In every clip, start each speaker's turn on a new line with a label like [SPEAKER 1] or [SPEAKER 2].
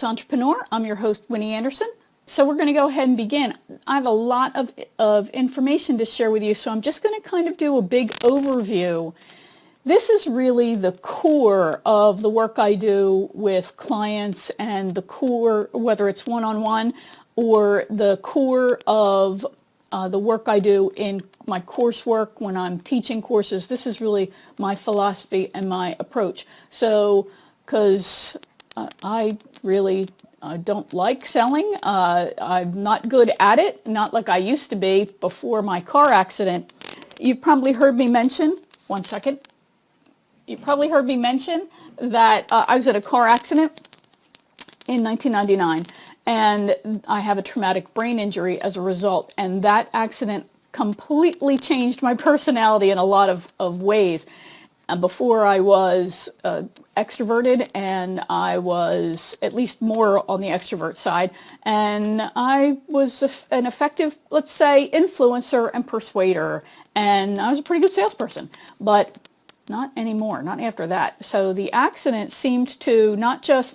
[SPEAKER 1] Entrepreneur. I'm your host, Winnie Anderson. So we're going to go ahead and begin. I have a lot of information to share with you, so I'm just going to kind of do a big overview. This is really the core of the work I do with clients, and the core, whether it's one-on-one or the core of the work I do in my coursework when I'm teaching courses. This is really my philosophy and my approach. So, because I really don't like selling. I'm not good at it, not like I used to be before my car accident. You probably heard me mention, one second, you probably heard me mention that I was at a car accident in 1999, and I have a traumatic brain injury as a result, and that accident completely changed my personality in a lot of ways. And before I was extroverted, and I was at least more on the extrovert side, and I was an effective, let's say, influencer and persuader, and I was a pretty good salesperson, but not anymore, not after that. So the accident seemed to not just,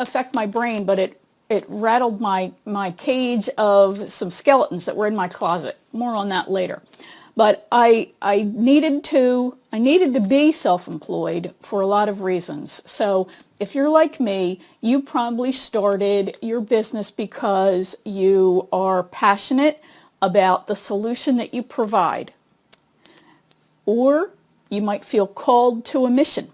[SPEAKER 1] affect my brain, but it rattled my cage of some skeletons that were in my closet. More on that later. But I needed to be self-employed for a lot of reasons. So if you're like me, you probably started your business because you are passionate about the solution that you provide. Or you might feel called to a mission.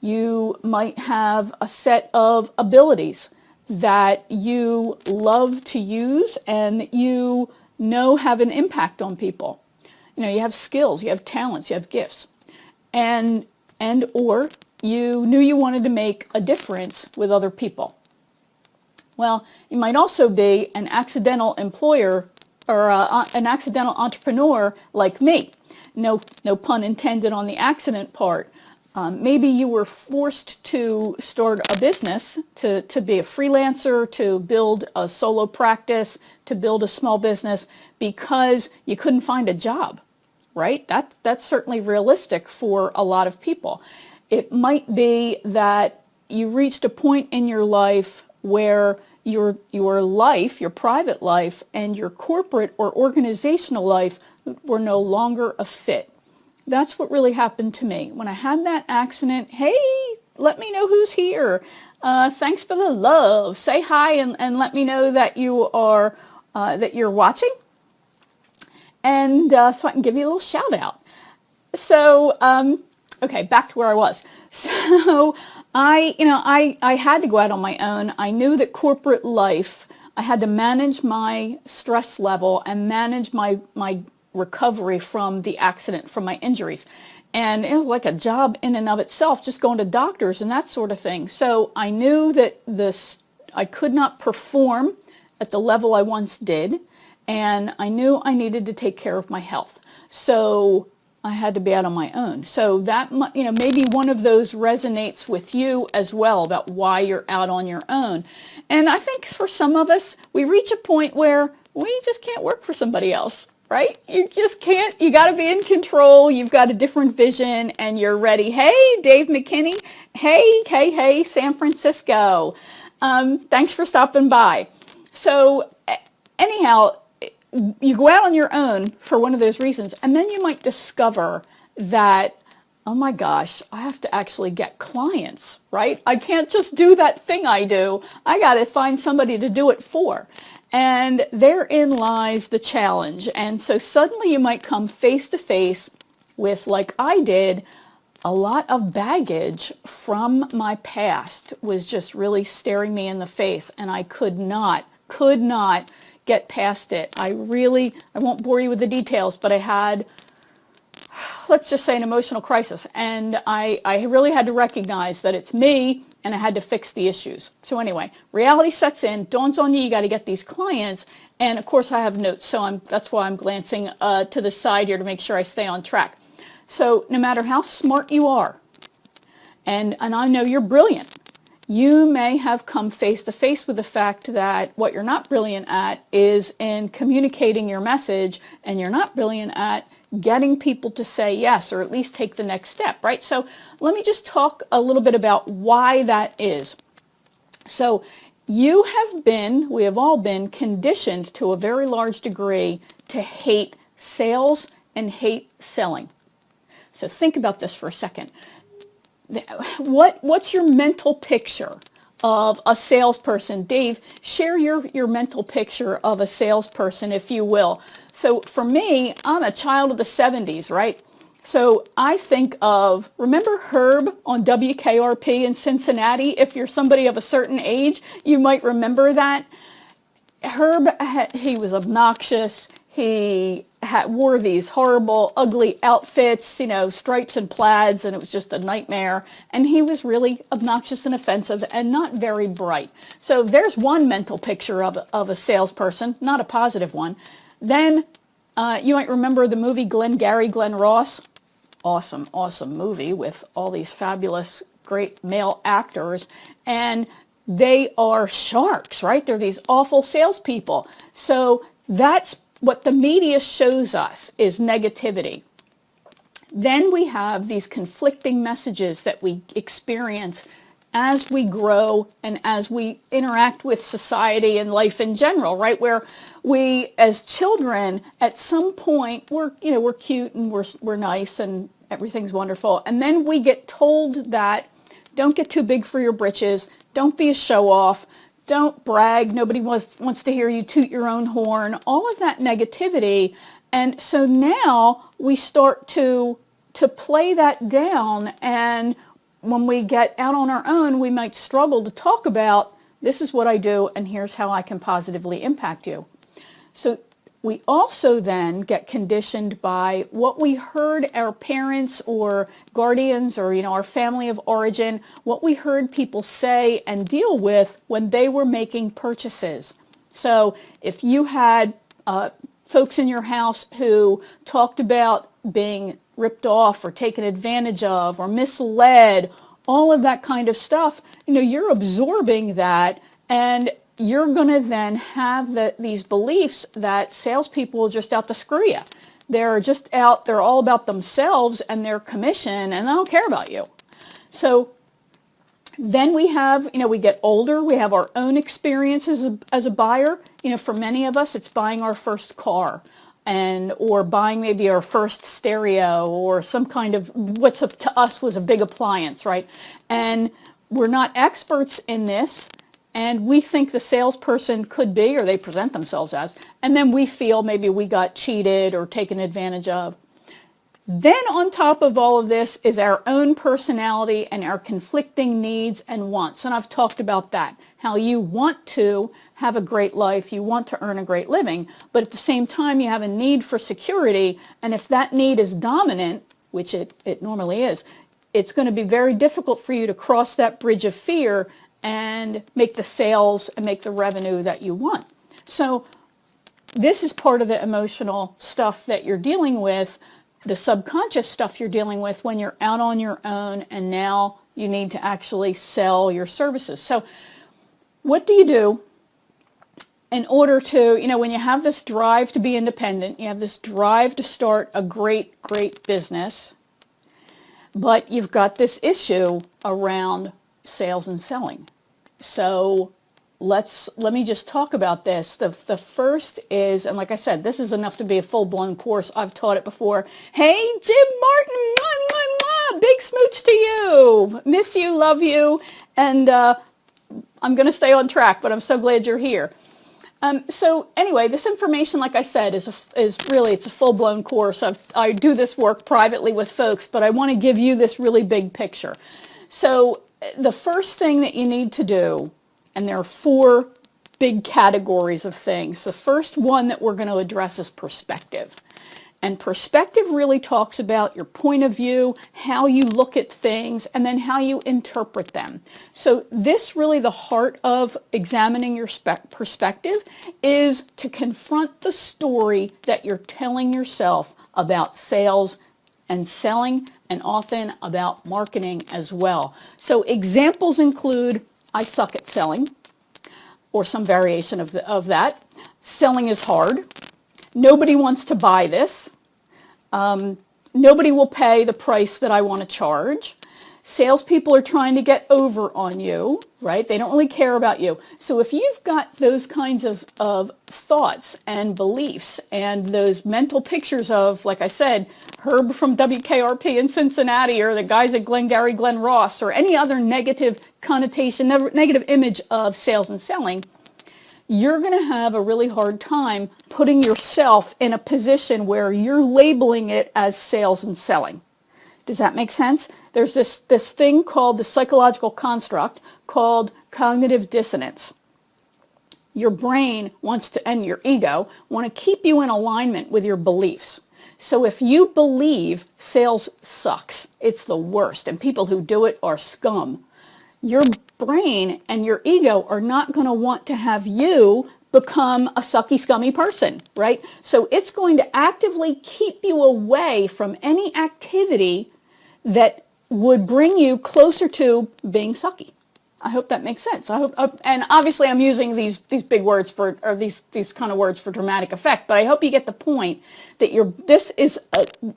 [SPEAKER 1] You might have a set of abilities that you love to use and that you know have an impact on people. You have skills, you have talents, you have gifts. And or you knew you wanted to make a difference with other people. Well, you might also be an accidental employer or an accidental entrepreneur like me. No pun intended on the accident part. Maybe you were forced to start a business, to be a freelancer, to build a solo practice, to build a small business because you couldn't find a job, right? That's certainly realistic for a lot of people. It might be that you reached a point in your life where your life, your private life, and your corporate or organizational life were no longer a fit. That's what really happened to me. When I had that accident, hey, let me know who's here. Thanks for the love. Say hi and let me know that you are that you're watching, and so I can give you a little shout out. So, okay, back to where I was. So I had to go out on my own. I knew that corporate life, I had to manage my stress level and manage my recovery from the accident, from my injuries. And it was like a job in and of itself, just going to doctors and that sort of thing. So I knew that I could not perform at the level I once did, and I knew I needed to take care of my health. So I had to be out on my own. So that, maybe one of those resonates with you as well, about why you're out on your own. And I think for some of us, we reach a point where we just can't work for somebody else. Right? You just can't. You got to be in control. You've got a different vision and you're ready. Hey, Dave McKinney. Hey, San Francisco. Thanks for stopping by. So anyhow, you go out on your own for one of those reasons, and then you might discover that, oh my gosh, I have to actually get clients, right? I can't just do that thing I do. I got to find somebody to do it for. And therein lies the challenge. And so suddenly you might come face to face with, like I did, a lot of baggage from my past was just really staring me in the face, and I could not get past it. I won't bore you with the details, but I had, let's just say, an emotional crisis. And I really had to recognize that it's me, and I had to fix the issues. So anyway, reality sets in, dawns on you, you got to get these clients. And of course I have notes, so that's why I'm glancing to the side here to make sure I stay on track. So no matter how smart you are, and I know you're brilliant, you may have come face to face with the fact that what you're not brilliant at is in communicating your message, and you're not brilliant at getting people to say yes, or at least take the next step, right? So let me just talk a little bit about why that is. So we have all been conditioned to a very large degree to hate sales and hate selling. So think about this for a second. What's your mental picture of a salesperson? Dave, share your mental picture of a salesperson, if you will. So for me, I'm a child of the 70s, right? So I think of, remember Herb on WKRP in Cincinnati? If you're somebody of a certain age, you might remember that. Herb, he was obnoxious. He wore these horrible, ugly outfits, stripes and plaids, and it was just a nightmare. And he was really obnoxious and offensive and not very bright. So there's one mental picture of a salesperson, not a positive one. Then you might remember the movie Glengarry Glen Ross. Awesome, awesome movie with all these fabulous, great male actors. And they are sharks, right? They're these awful salespeople. So that's what the media shows us, is negativity. Then we have these conflicting messages that we experience as we grow and as we interact with society and life in general, right? Where we, as children, at some point, we're cute and we're nice and everything's wonderful. And then we get told that don't get too big for your britches, don't be a show-off, don't brag, nobody wants to hear you toot your own horn, all of that negativity. And so now we start to play that down, and when we get out on our own, we might struggle to talk about, this is what I do, and here's how I can positively impact you. So we also then get conditioned by what we heard our parents or guardians or, our family of origin, what we heard people say and deal with when they were making purchases. So if you had folks in your house who talked about being ripped off or taken advantage of or misled, all of that kind of stuff, you're absorbing that, and you're going to then have these beliefs that salespeople are just out to screw you. They're just out, they're all about themselves and their commission, and they don't care about you. So then we have, we get older, we have our own experiences as a buyer. For many of us, it's buying our first car, or buying maybe our first stereo, or some kind of, what's up to us was a big appliance, right? And we're not experts in this, and we think the salesperson could be, or they present themselves as, and then we feel maybe we got cheated or taken advantage of. Then on top of all of this is our own personality and our conflicting needs and wants. And I've talked about that, how you want to have a great life, you want to earn a great living, but at the same time you have a need for security, and if that need is dominant, which it normally is, it's going to be very difficult for you to cross that bridge of fear and make the sales and make the revenue that you want. So this is part of the emotional stuff that you're dealing with, the subconscious stuff you're dealing with when you're out on your own and now you need to actually sell your services. So what do you do in order to, when you have this drive to be independent, you have this drive to start a great, great business, but you've got this issue around sales and selling. So let me just talk about this. The first is, and like I said, this is enough to be a full-blown course. I've taught it before. Hey, Jim Martin, mwah, mwah, mwah, big smooch to you. Miss you, love you, and I'm going to stay on track, but I'm so glad you're here. So anyway, this information, like I said, is really, it's a full-blown course. I do this work privately with folks, but I want to give you this really big picture. So the first thing that you need to do, and there are 4 big categories of things. The first one that we're going to address is perspective. And perspective really talks about your point of view, how you look at things, and then how you interpret them. So this really, the heart of examining your perspective is to confront the story that you're telling yourself about sales and selling, and often about marketing as well. So examples include, I suck at selling, or some variation of that. Selling is hard. Nobody wants to buy this. Nobody will pay the price that I want to charge. Salespeople are trying to get over on you, right? They don't really care about you. So if you've got those kinds of thoughts and beliefs and those mental pictures of, like I said, Herb from WKRP in Cincinnati, or the guys at Glengarry Glen Ross, or any other negative connotation, negative image of sales and selling, you're going to have a really hard time putting yourself in a position where you're labeling it as sales and selling. Does that make sense? There's this thing called the psychological construct called cognitive dissonance. Your brain wants to, and your ego, want to keep you in alignment with your beliefs. So if you believe sales sucks, it's the worst, and people who do it are scum, your brain and your ego are not going to want to have you become a sucky, scummy person, right? So it's going to actively keep you away from any activity that would bring you closer to being sucky. I hope that makes sense. I hope, and obviously I'm using these big words for, or these kind of words for dramatic effect, but I hope you get the point that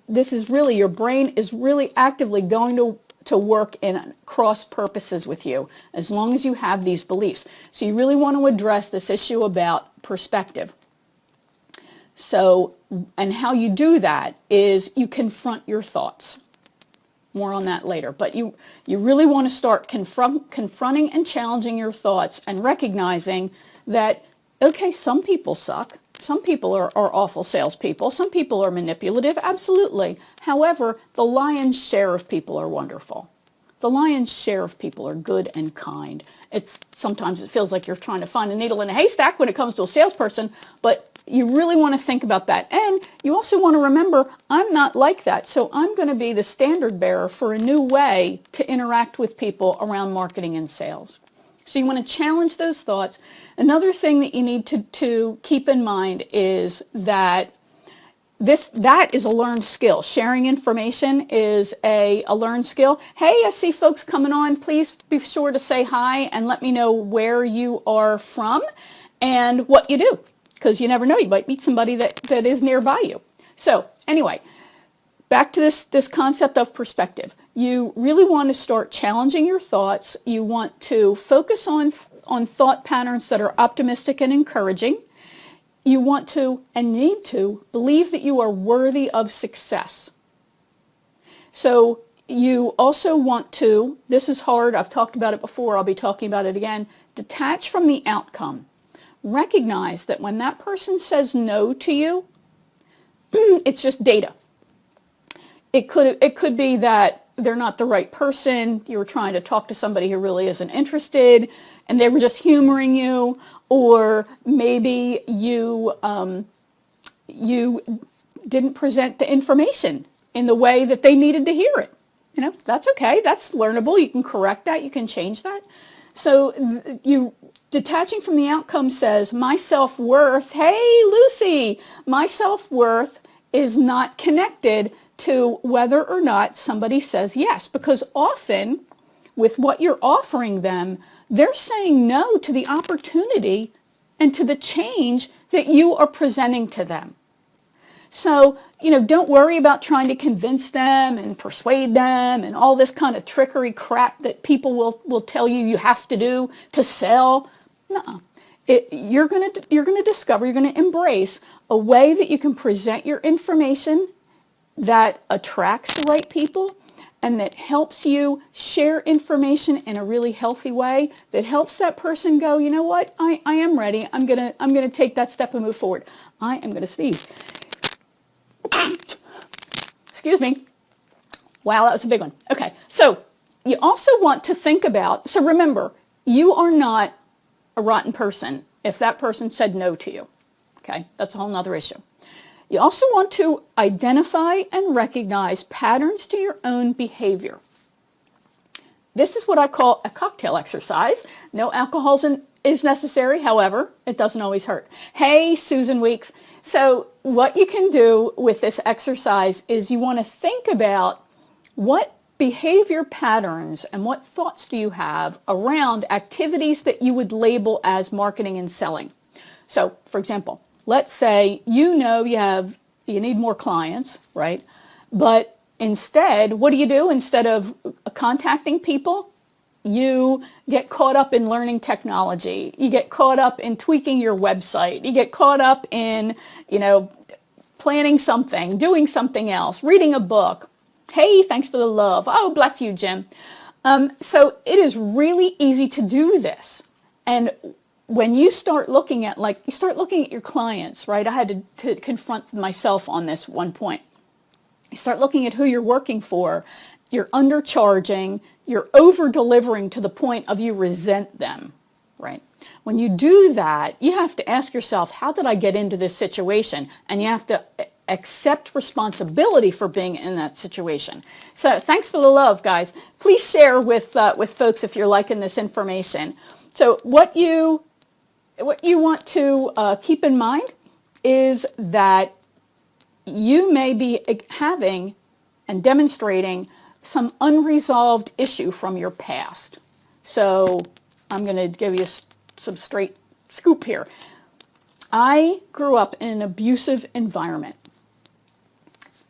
[SPEAKER 1] this is really, your brain is really actively going to work in cross purposes with you as long as you have these beliefs. So you really want to address this issue about perspective. So, and how you do that is you confront your thoughts. More on that later. But you really want to start confronting and challenging your thoughts and recognizing that, okay, some people suck. Some people are awful salespeople. Some people are manipulative. Absolutely. However, the lion's share of people are wonderful. The lion's share of people are good and kind. Sometimes it feels like you're trying to find a needle in a haystack when it comes to a salesperson, but you really want to think about that. And you also want to remember, I'm not like that. So I'm going to be the standard bearer for a new way to interact with people around marketing and sales. So you want to challenge those thoughts. Another thing that you need to keep in mind is that that is a learned skill. Sharing information is a learned skill. Hey, I see folks coming on. Please be sure to say hi and let me know where you are from and what you do, because you never know, you might meet somebody that is nearby you. So anyway, back to this concept of perspective. You really want to start challenging your thoughts. You want to focus on thought patterns that are optimistic and encouraging. You want to and need to believe that you are worthy of success. So you also want to, this is hard, I've talked about it before, I'll be talking about it again, detach from the outcome. Recognize that when that person says no to you, it's just data. It could be that they're not the right person, you were trying to talk to somebody who really isn't interested, and they were just humoring you, or maybe you didn't present the information in the way that they needed to hear it. You know, that's okay, that's learnable, you can correct that, you can change that. So detaching from the outcome says, my self-worth, hey Lucy, my self-worth is not connected to whether or not somebody says yes, because often with what you're offering them, they're saying no to the opportunity and to the change that you are presenting to them. So, don't worry about trying to convince them and persuade them and all this kind of trickery crap that people will tell you have to do to sell. No, you're going to discover, you're going to embrace a way that you can present your information that attracts the right people and that helps you share information in a really healthy way, that helps that person go, you know what, I am ready. I'm gonna take that step and move forward. I am gonna sneeze. Excuse me. Wow, that was a big one. Okay, so you also want to think about, so remember, you are not a rotten person if that person said no to you. Okay, that's a whole nother issue. You also want to identify and recognize patterns to your own behavior. This is what I call a cocktail exercise. No alcohol is necessary, however, it doesn't always hurt. Hey, Susan Weeks. So what you can do with this exercise is you want to think about what behavior patterns and what thoughts do you have around activities that you would label as marketing and selling. So, for example, let's say you need more clients, right? But Instead, what do you do? Instead of contacting people, you get caught up in learning technology. You get caught up in tweaking your website. You get caught up in, planning something, doing something else, reading a book. Hey, thanks for the love. Oh, bless you, Jim. So it is really easy to do this. And when you start looking at, your clients, right? I had to confront myself on this one point. You start looking at who you're working for. You're undercharging. You're over-delivering to the point of you resent them, right? When you do that, you have to ask yourself, how did I get into this situation? And you have to accept responsibility for being in that situation. So thanks for the love, guys. Please share with folks if you're liking this information. So what you want to keep in mind is that you may be having and demonstrating some unresolved issue from your past. So I'm going to give you some straight scoop here. I grew up in an abusive environment.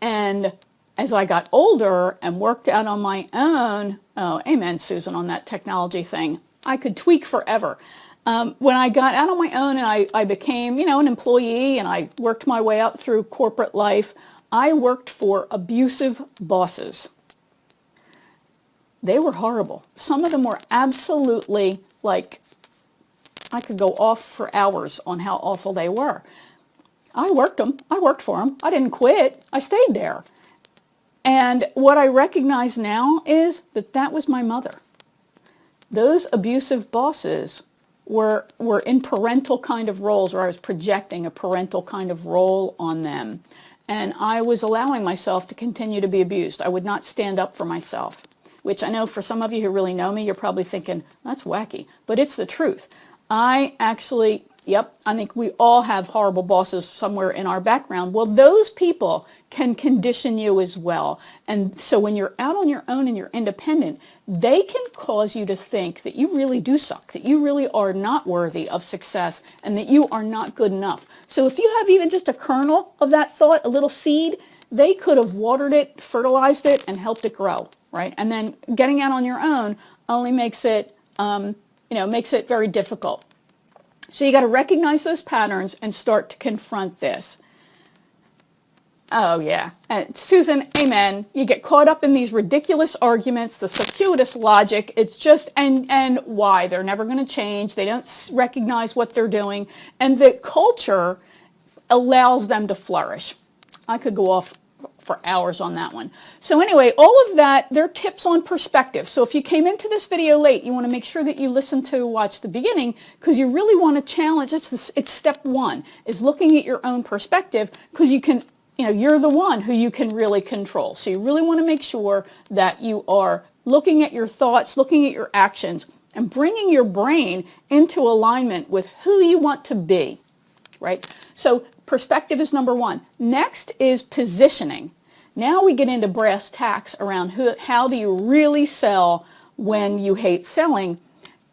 [SPEAKER 1] And as I got older and worked out on my own, oh, amen, Susan, on that technology thing, I could tweak forever. When I got out on my own and I became, an employee and I worked my way up through corporate life, I worked for abusive bosses. They were horrible. Some of them were absolutely I could go off for hours on how awful they were. I worked for them. I didn't quit. I stayed there. And what I recognize now is that was my mother. Those abusive bosses were in parental kind of roles, or I was projecting a parental kind of role on them. And I was allowing myself to continue to be abused. I would not stand up for myself, which I know for some of you who really know me, you're probably thinking, that's wacky. But it's the truth. I think we all have horrible bosses somewhere in our background. Well, those people can condition you as well. And so when you're out on your own and you're independent, they can cause you to think that you really do suck, that you really are not worthy of success, and that you are not good enough. So if you have even just a kernel of that thought, a little seed, they could have watered it, fertilized it, and helped it grow, right? And then getting out on your own only makes it, makes it very difficult. So you got to recognize those patterns and start to confront this. Oh, yeah. Susan, amen. You get caught up in these ridiculous arguments, the circuitous logic. It's just, and why? They're never going to change. They don't recognize what they're doing. And the culture allows them to flourish. I could go off for hours on that one. So anyway, all of that, they're tips on perspective. So if you came into this video late, you want to make sure that you watch the beginning, because you really want to challenge. It's step one, is looking at your own perspective, because you're the one who you can really control. So you really want to make sure that you are looking at your thoughts, looking at your actions, and bringing your brain into alignment with who you want to be, right? So perspective is number one. Next is positioning. Now we get into brass tacks around how do you really sell when you hate selling.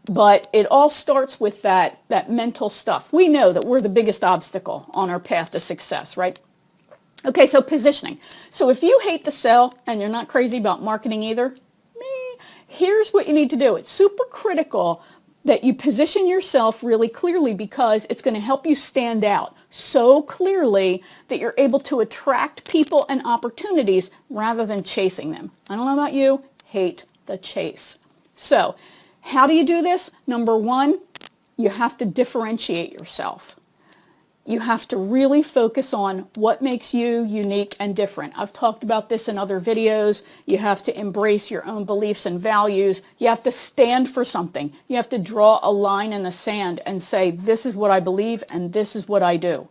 [SPEAKER 1] But it all starts with that mental stuff. We know that we're the biggest obstacle on our path to success, right? Okay, so positioning. So if you hate to sell and you're not crazy about marketing either, here's what you need to do. It's super critical that you position yourself really clearly, because it's going to help you stand out so clearly that you're able to attract people and opportunities rather than chasing them. I don't know about you, hate the chase. So how do you do this? Number one, you have to differentiate yourself. You have to really focus on what makes you unique and different. I've talked about this in other videos. You have to embrace your own beliefs and values. You have to stand for something. You have to draw a line in the sand and say, this is what I believe and this is what I do.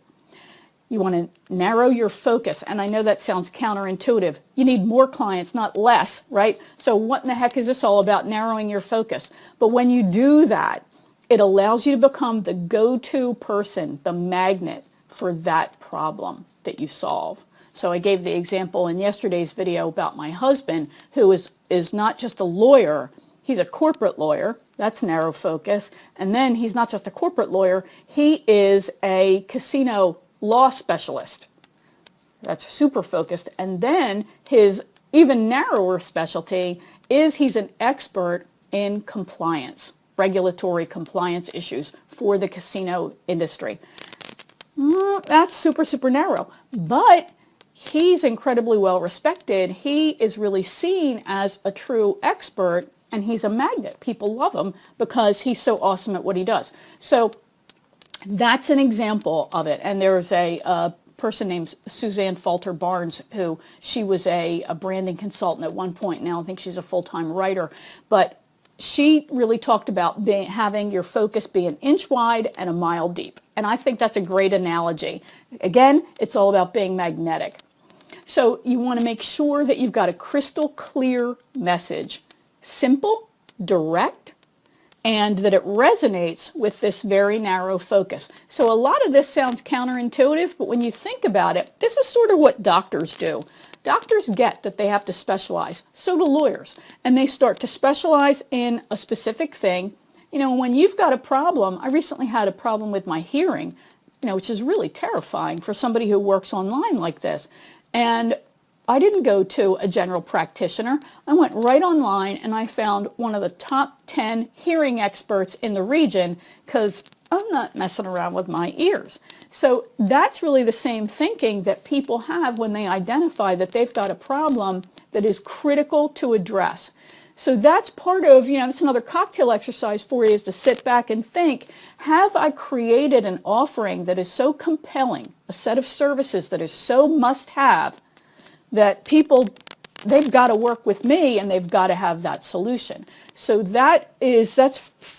[SPEAKER 1] You want to narrow your focus. And I know that sounds counterintuitive. You need more clients, not less, right? So what in the heck is this all about, narrowing your focus? But when you do that, it allows you to become the go-to person, the magnet for that problem that you solve. So I gave the example in yesterday's video about my husband, who is not just a lawyer, he's a corporate lawyer. That's narrow focus. And then he's not just a corporate lawyer, he is a casino law specialist. That's super focused. And then his even narrower specialty is he's an expert in compliance, regulatory compliance issues for the casino industry. That's super, super narrow, but he's incredibly well respected. He is really seen as a true expert, and he's a magnet. People love him because he's so awesome at what he does. So that's an example of it. And there's a person named Suzanne Falter Barnes, who she was a branding consultant at one point. Now I think she's a full-time writer, but she really talked about having your focus be an inch wide and a mile deep. And I think that's a great analogy. Again, it's all about being magnetic. So you want to make sure that you've got a crystal clear message, simple, direct, and that it resonates with this very narrow focus. So a lot of this sounds counterintuitive, but when you think about it, this is sort of what doctors do. Doctors get that they have to specialize. So do lawyers. And they start to specialize in a specific thing. You know, when you've got a problem, I recently had a problem with my hearing, which is really terrifying for somebody who works online like this. And I didn't go to a general practitioner. I went right online and I found one of the top 10 hearing experts in the region because I'm not messing around with my ears. So that's really the same thinking that people have when they identify that they've got a problem that is critical to address. So that's part of, that's another cocktail exercise for you, is to sit back and think, have I created an offering that is so compelling, a set of services that is so must-have, that people, they've got to work with me and they've got to have that solution. So that's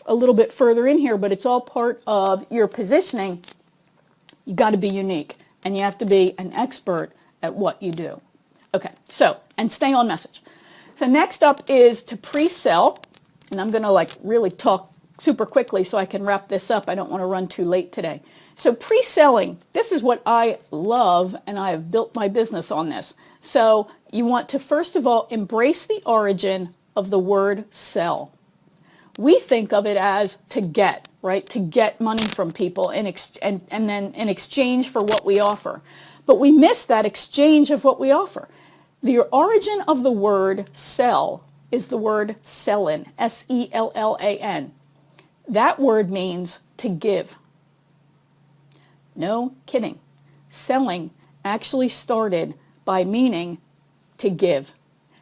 [SPEAKER 1] a little bit further in here, but it's all part of your positioning. You got to be unique and you have to be an expert at what you do. Okay, and stay on message. So next up is to pre-sell, and I'm going to really talk super quickly so I can wrap this up. I don't want to run too late today. So pre-selling, this is what I love, and I have built my business on this. So you want to first of all embrace the origin of the word sell. We think of it as to get, right? To get money from people and then in exchange for what we offer. But we miss that exchange of what we offer. The origin of the word sell is the word sellin, S-E-L-L-A-N. That word means to give. No kidding. Selling actually started by meaning to give.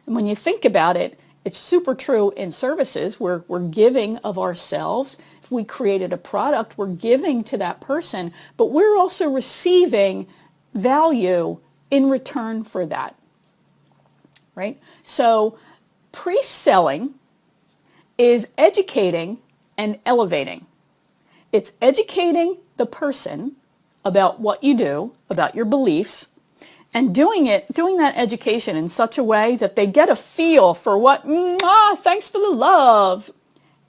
[SPEAKER 1] And when you think about it, it's super true in services. We're giving of ourselves. If we created a product, we're giving to that person, but we're also receiving value in return for that, right? So pre-selling is educating and elevating. It's educating the person about what you do, about your beliefs, and doing that education in such a way that they get a feel for what, thanks for the love.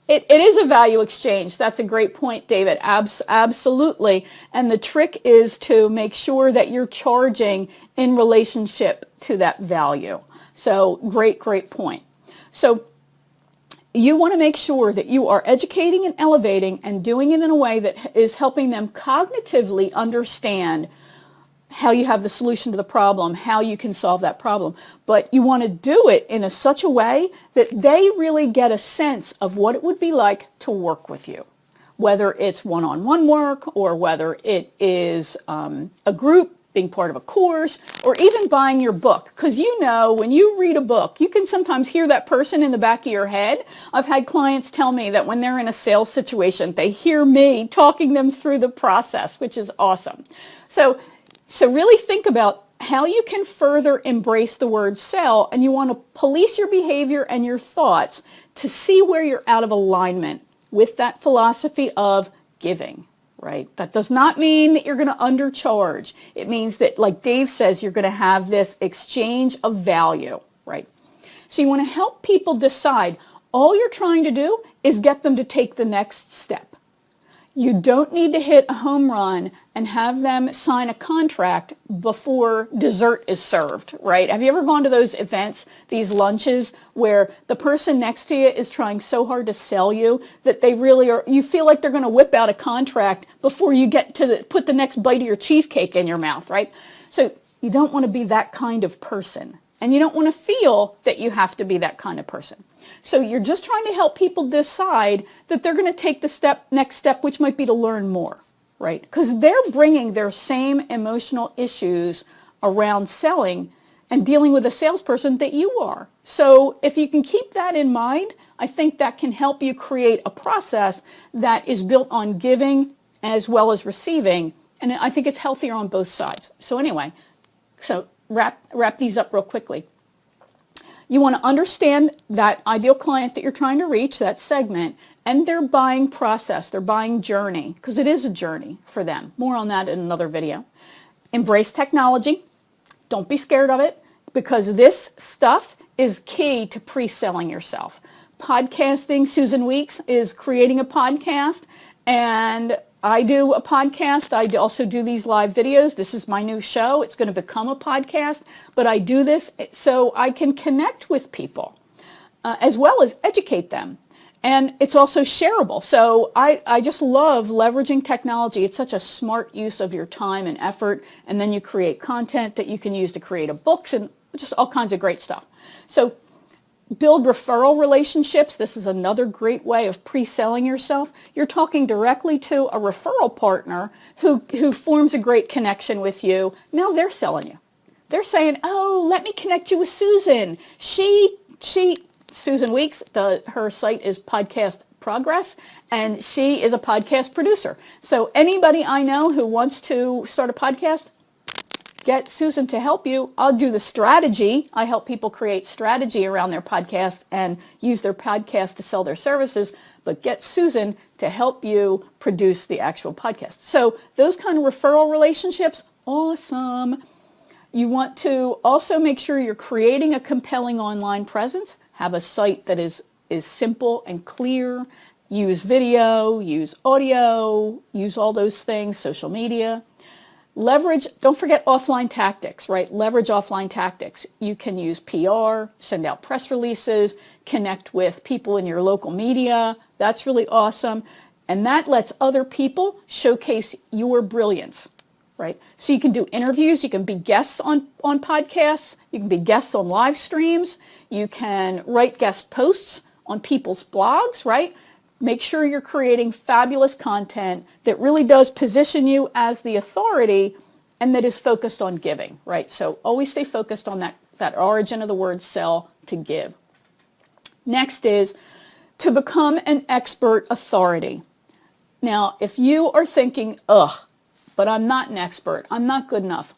[SPEAKER 1] It is a value exchange. That's a great point, David. Absolutely. And the trick is to make sure that you're charging in relationship to that value. So great point. So you want to make sure that you are educating and elevating and doing it in a way that is helping them cognitively understand how you have the solution to the problem, how you can solve that problem. But you want to do it in such a way that they really get a sense of what it would be like to work with you, whether it's one-on-one work or whether it is a group, being part of a course, or even buying your book. Because when you read a book, you can sometimes hear that person in the back of your head. I've had clients tell me that when they're in a sales situation, they hear me talking them through the process, which is awesome. So really think about how you can further embrace the word sell, and you want to police your behavior and your thoughts to see where you're out of alignment with that philosophy of giving, right? That does not mean that you're going to undercharge. It means that, like Dave says, you're going to have this exchange of value, right? So you want to help people decide all you're trying to do is get them to take the next step. You don't need to hit a home run and have them sign a contract before dessert is served, right? Have you ever gone to those events, these lunches, where the person next to you is trying so hard to sell you that they really are, you feel like they're going to whip out a contract before you get to put the next bite of your cheesecake in your mouth, right? So you don't want to be that kind of person. And you don't want to feel that you have to be that kind of person. So you're just trying to help people decide that they're going to take the next step, which might be to learn more, right? Because they're bringing their same emotional issues around selling and dealing with a salesperson that you are. So if you can keep that in mind, I think that can help you create a process that is built on giving as well as receiving. And I think it's healthier on both sides. So anyway, so wrap these up real quickly. You want to understand that ideal client that you're trying to reach, that segment, and their buying process, their buying journey, because it is a journey for them. More on that in another video. Embrace technology. Don't be scared of it, because this stuff is key to pre-selling yourself. Podcasting, Susan Weeks is creating a podcast, and I do a podcast. I also do these live videos. This is my new show. It's going to become a podcast, but I do this so I can connect with people as well as educate them. And it's also shareable. So I just love leveraging technology. It's such a smart use of your time and effort. And then you create content that you can use to create books and just all kinds of great stuff. So build referral relationships. This is another great way of pre-selling yourself. You're talking directly to a referral partner who forms a great connection with you. Now they're selling you. They're saying, oh, let me connect you with Susan. Susan Weeks, her site is Podcast Progress, and she is a podcast producer. So anybody I know who wants to start a podcast, get Susan to help you. I'll do the strategy. I help people create strategy around their podcast and use their podcast to sell their services, but get Susan to help you produce the actual podcast. So those kind of referral relationships, awesome. You want to also make sure you're creating a compelling online presence. Have a site that is simple and clear. Use video, use audio, use all those things, social media. Leverage, don't forget offline tactics, right? Leverage offline tactics. You can use PR, send out press releases, connect with people in your local media. That's really awesome. And that lets other people showcase your brilliance, right? So you can do interviews, you can be guests on podcasts, you can be guests on live streams, you can write guest posts on people's blogs, right? Make sure you're creating fabulous content that really does position you as the authority and that is focused on giving, right? So always stay focused on that origin of the word sell, to give. Next is to become an expert authority. Now, if you are thinking, ugh, but I'm not an expert, I'm not good enough,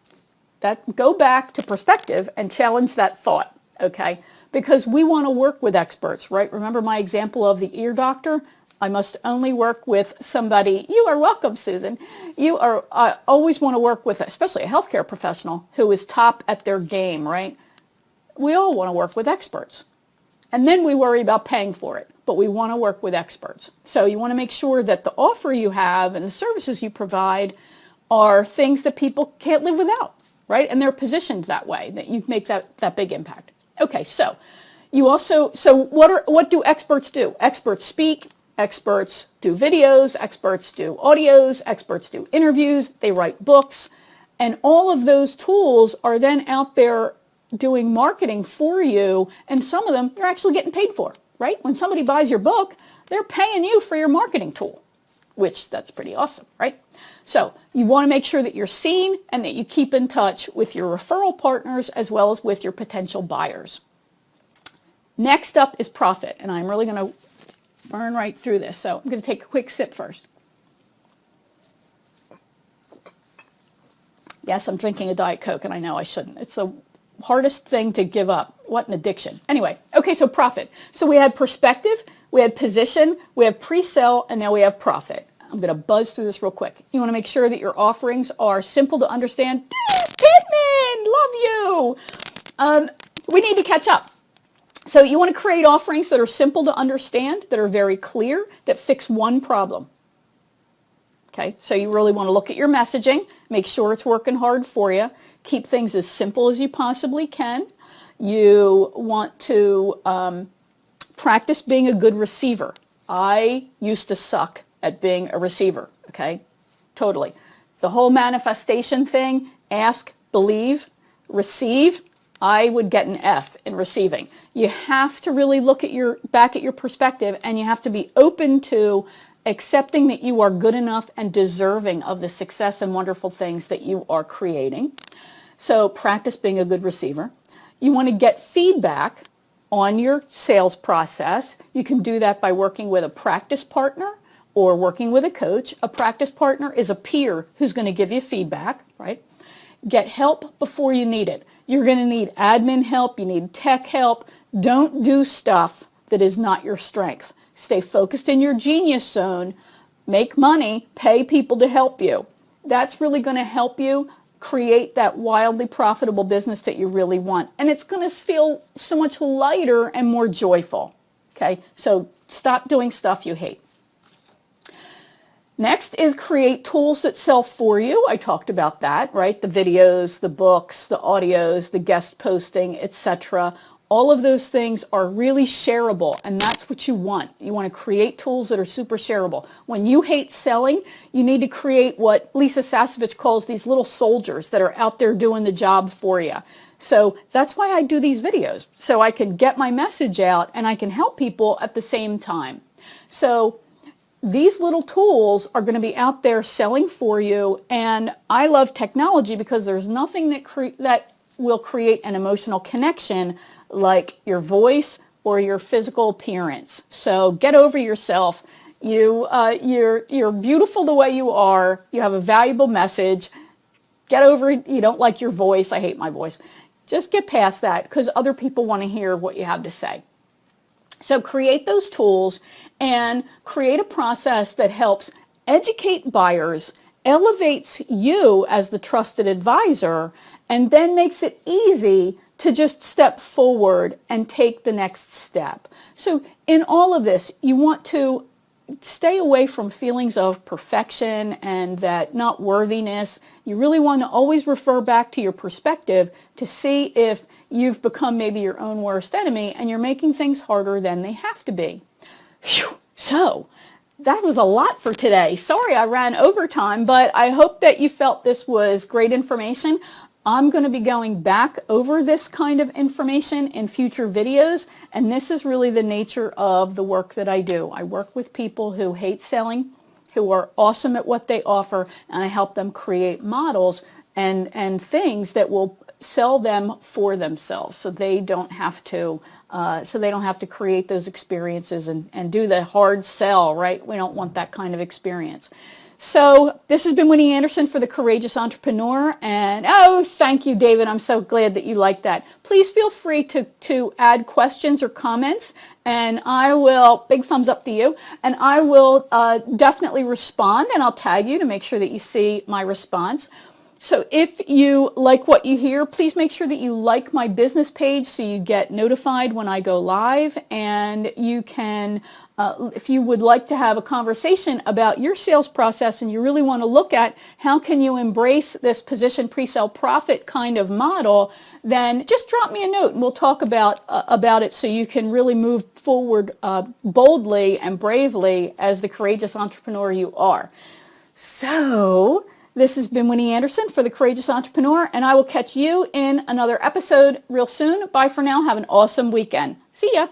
[SPEAKER 1] go back to perspective and challenge that thought, okay? Because we want to work with experts, right? Remember my example of the ear doctor? I must only work with somebody. You are welcome, Susan. You are always want to work with, especially a healthcare professional who is top at their game, right? We all want to work with experts. And then we worry about paying for it, but we want to work with experts. So you want to make sure that the offer you have and the services you provide are things that people can't live without, right? And they're positioned that way, that you make that big impact. Okay, so what do experts do? Experts speak, experts do videos, experts do audios, experts do interviews, they write books, and all of those tools are then out there doing marketing for you, and some of them you're actually getting paid for, right? When somebody buys your book, they're paying you for your marketing tool, which that's pretty awesome, right? So you want to make sure that you're seen and that you keep in touch with your referral partners as well as with your potential buyers. Next up is profit, and I'm really going to burn right through this. So I'm going to take a quick sip first. Yes, I'm drinking a Diet Coke, and I know I shouldn't. It's the hardest thing to give up. What an addiction. Anyway, okay, so profit. So we had perspective, we had position, we have pre-sell, and now we have profit. I'm going to buzz through this real quick. You want to make sure that your offerings are simple to understand. Pittman, love you. We need to catch up. So you want to create offerings that are simple to understand, that are very clear, that fix one problem. Okay, so you really want to look at your messaging, make sure it's working hard for you, keep things as simple as you possibly can. You want to practice being a good receiver. I used to suck at being a receiver, okay? Totally. The whole manifestation thing, ask, believe, receive, I would get an F in receiving. You have to really look at back at your perspective, and you have to be open to accepting that you are good enough and deserving of the success and wonderful things that you are creating. So practice being a good receiver. You want to get feedback on your sales process. You can do that by working with a practice partner or working with a coach. A practice partner is a peer who's going to give you feedback, right? Get help before you need it. You're going to need admin help. You need tech help. Don't do stuff that is not your strength. Stay focused in your genius zone. Make money. Pay people to help you. That's really going to help you create that wildly profitable business that you really want. And it's going to feel so much lighter and more joyful. Okay? So stop doing stuff you hate. Next is create tools that sell for you. I talked about that, right? The videos, the books, the audios, the guest posting, etc. All of those things are really shareable, and that's what you want. You want to create tools that are super shareable. When you hate selling, you need to create what Lisa Sasevich calls these little soldiers that are out there doing the job for you. So that's why I do these videos, so I can get my message out and I can help people at the same time. So these little tools are going to be out there selling for you, and I love technology because there's nothing that will create an emotional connection like your voice or your physical appearance. So get over yourself. You're beautiful the way you are. You have a valuable message. Get over it. You don't like your voice. I hate my voice. Just get past that because other people want to hear what you have to say. So create those tools and create a process that helps educate buyers, elevates you as the trusted advisor, and then makes it easy to just step forward and take the next step. So in all of this, you want to stay away from feelings of perfection and that not worthiness. You really want to always refer back to your perspective to see if you've become maybe your own worst enemy and you're making things harder than they have to be. Whew. So that was a lot for today. Sorry I ran over time, but I hope that you felt this was great information. I'm going to be going back over this kind of information in future videos, and this is really the nature of the work that I do. I work with people who hate selling, who are awesome at what they offer, and I help them create models and things that will sell them for themselves, so they don't have to create those experiences and do the hard sell, right? We don't want that kind of experience. So this has been Winnie Anderson for The Courageous Entrepreneur, and oh, thank you, David. I'm so glad that you liked that. Please feel free to add questions or comments, and I will, big thumbs up to you, and I will definitely respond, and I'll tag you to make sure that you see my response. So if you like what you hear, please make sure that you like my business page so you get notified when I go live. And you can, if you would like to have a conversation about your sales process and you really want to look at how can you embrace this position pre-sale profit kind of model, then just drop me a note and we'll talk about it so you can really move forward boldly and bravely as the courageous entrepreneur you are. So this has been Winnie Anderson for The Courageous Entrepreneur, and I will catch you in another episode real soon. Bye for now. Have an awesome weekend. See ya.